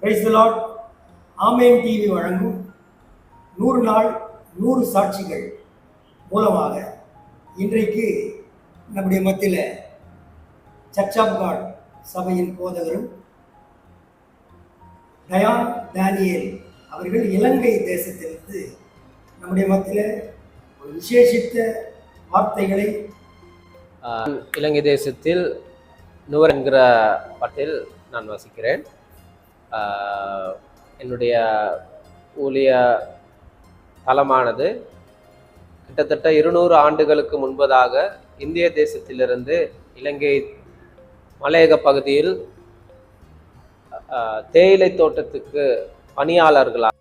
Praise the Lord. Amen TV வழங்கும் 100 நாள் 100 சாட்சிகள் மூலமாக இன்றைக்கு நம்முடைய மத்தியில் சர்ச் ஆஃப் காட் சபையின் போதகரும் டயான் டேனியல் அவர்கள் இலங்கை தேசத்திலிருந்து நம்முடைய மத்தியில் ஒரு விசேஷித்த வார்த்தைகளை இலங்கை தேசத்தில் நுவர் என்கிற பட்டில் நான் வசிக்கிறேன். என்னுடைய ஊழிய தலமானது கிட்டத்தட்ட 200 ஆண்டுகளுக்கு முன்பதாக இந்திய தேசத்திலிருந்து இலங்கை மலையக பகுதியில் தேயிலை தோட்டத்துக்கு பணியாளர்களாக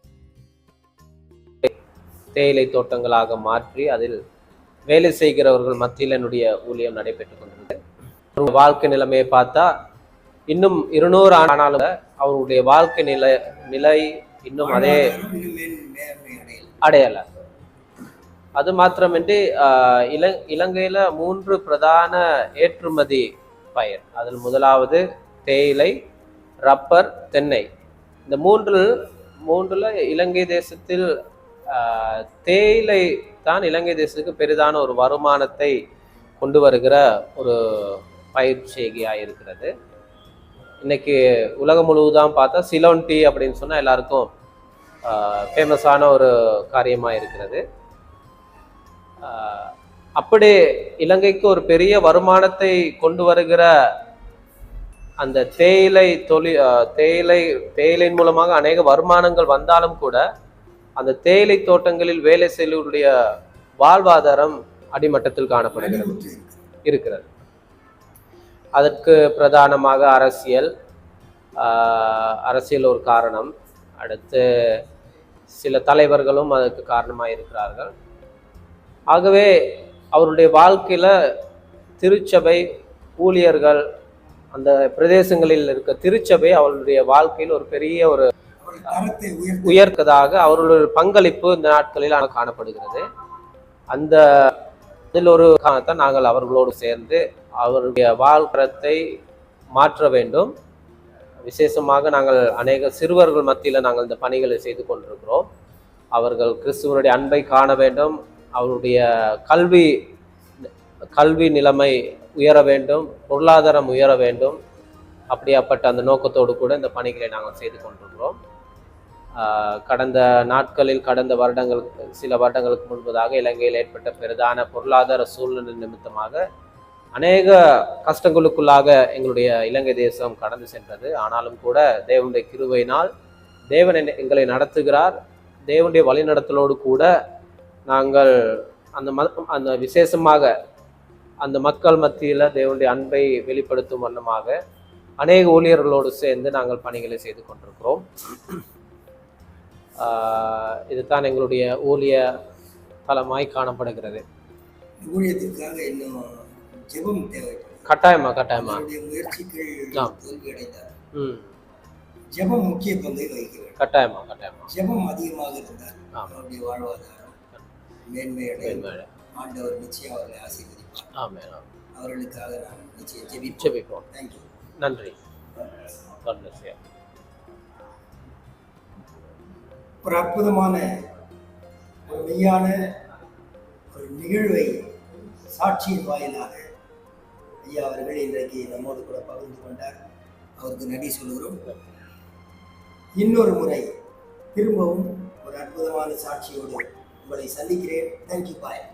தேயிலை தோட்டங்களாக மாற்றி அதில் வேலை செய்கிறவர்கள் மத்தியில் என்னுடைய ஊழியம் நடைபெற்று கொண்டிருந்தது. வாழ்க்கை நிலைமையை பார்த்தா இன்னும் 200 ஆனாலும் அவருடைய வாழ்க்கை நிலை இன்னும் அதே அடையலை. அது மாத்திரமின்றி இலங்கையில 3 பிரதான ஏற்றுமதி பயிர், அதில் முதலாவது தேயிலை, ரப்பர், தென்னை. இந்த மூன்றுல இலங்கை தேசத்தில் தேயிலை தான் இலங்கை தேசத்துக்கு பெரிதான ஒரு வருமானத்தை கொண்டு வருகிற ஒரு பயிர் செய்கையாக இருக்கிறது. இன்னைக்கு உலகம் முழுவதும் பார்த்தா சிலோன் டீ அப்படின்னு சொன்னால் எல்லாருக்கும் ஃபேமஸான ஒரு காரியமாக இருக்கிறது. அப்படி இலங்கைக்கு ஒரு பெரிய வருமானத்தை கொண்டு வருகிற அந்த தேயிலையின் மூலமாக அநேக வருமானங்கள் வந்தாலும் கூட அந்த தேயிலை தோட்டங்களில் வேலை செய்வருடைய வாழ்வாதாரம் அடிமட்டத்தில் காணப்படுகிறது இருக்கிறது. அதற்கு பிரதானமாக அரசியல் ஒரு காரணம். அடுத்து சில தலைவர்களும் அதற்கு காரணமாக இருக்கிறார்கள். ஆகவே அவருடைய வாழ்க்கையில திருச்சபை ஊழியர்கள், அந்த பிரதேசங்களில் இருக்க திருச்சபை அவருடைய வாழ்க்கையில் ஒரு பெரிய ஒரு உயர்க்கதாக அவர்களுடைய பங்களிப்பு இந்த நாட்களில் காணப்படுகிறது. அந்த இதில் ஒரு காரணத்தை நாங்கள் அவர்களோடு சேர்ந்து அவருடைய வாழ்க்கை மாற்ற வேண்டும். விசேஷமாக நாங்கள் அநேக சிறுவர்கள் மத்தியில் நாங்கள் இந்த பணிகளை செய்து கொண்டிருக்கிறோம். அவர்கள் கிறிஸ்துவனுடைய அன்பை காண வேண்டும், அவருடைய கல்வி நிலைமை உயர வேண்டும், பொருளாதாரம் உயர வேண்டும். அப்படியாப்பட்ட அந்த நோக்கத்தோடு கூட இந்த பணிகளை நாங்கள் செய்து கொண்டிருக்கிறோம். கடந்த சில வருடங்களுக்கு முன்பதாக இலங்கையில் ஏற்பட்ட பெரிதான பொருளாதார சூழ்நிலை நிமித்தமாக அநேக கஷ்டங்களுக்குள்ளாக எங்களுடைய இலங்கை தேசம் கடந்து சென்றது. ஆனாலும் கூட தேவனுடைய கிருபையினால் தேவன் எங்களை நடத்துகிறார். தேவனுடைய வழிநடத்தலோடு கூட நாங்கள் அந்த விசேஷமாக அந்த மக்கள் மத்தியில் தேவனுடைய அன்பை வெளிப்படுத்தும் வண்ணமாக அநேக ஊழியர்களோடு சேர்ந்து நாங்கள் பணிகளை செய்து கொண்டிருக்கிறோம். இதுதான் எங்களுடைய ஊழிய தலமாய் காணப்படுகிறது. ஊழியத்திற்காக இன்னும் ஜெபம் தேவை. கட்டாயமா முயற்சிகள் ஜெபம் முக்கிய பங்கை வகிக்கிறது. கட்டாயமா ஜெபம் அதிகமாக இருந்தால் அவருடைய வாழ்வாதாரம் மேன்மையடைய ஆண்டவர் நிச்சயம் அவர்களை ஆசீர்வதிப்பார். ஆமென். அவர்களுக்காக நான் நிச்சயம் ஜெபிப்போம். தேங்க்யூ. நன்றி. ஒரு அற்புதமான ஒரு மெய்யான ஒரு நிகழ்வை சாட்சியின் வாயிலாக ஐயா அவர்கள் இன்றைக்கு நம்மோடு கூட பகிர்ந்து கொண்டார். அவருக்கு நன்றி சொல்கிறோம். இன்னொரு முறை திரும்பவும் ஒரு அற்புதமான சாட்சியோடு உங்களை சந்திக்கிறேன். தேங்க்யூ. பாய்.